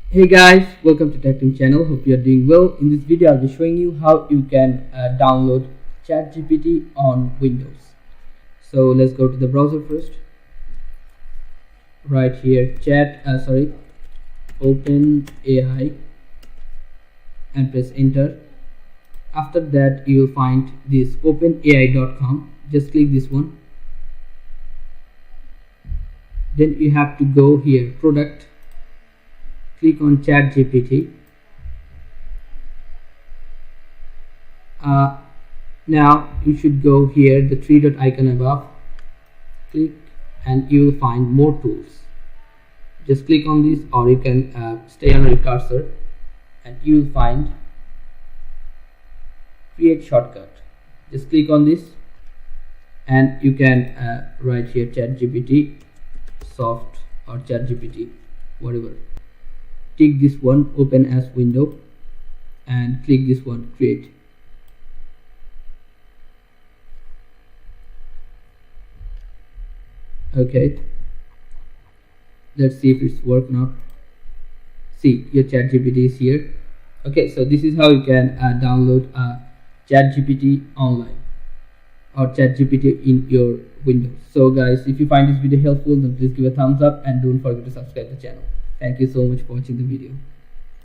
Hey guys, welcome to Tech Team channel. Hope you are doing well. In this video, I'll be showing you how you can download ChatGPT on Windows. So let's go to the browser first. Right here, open AI and press enter. After that, you will find this openai.com. Just click this one. Then you have to go here, product. Click on ChatGPT. Now you should go here, the three dot icon above. Click and you will find more tools. Just click on this, or you can stay on your cursor and you will find create shortcut. Just click on this and you can write here ChatGPT soft or ChatGPT whatever. Tick this one, open as window, and click this one, create. Okay, let's see if it's work now. See, your ChatGPT is here. Okay, so this is how you can download ChatGPT online or ChatGPT in your Windows. So guys, if you find this video helpful, then please give a thumbs up and don't forget to subscribe to the channel. Thank you so much for watching the video.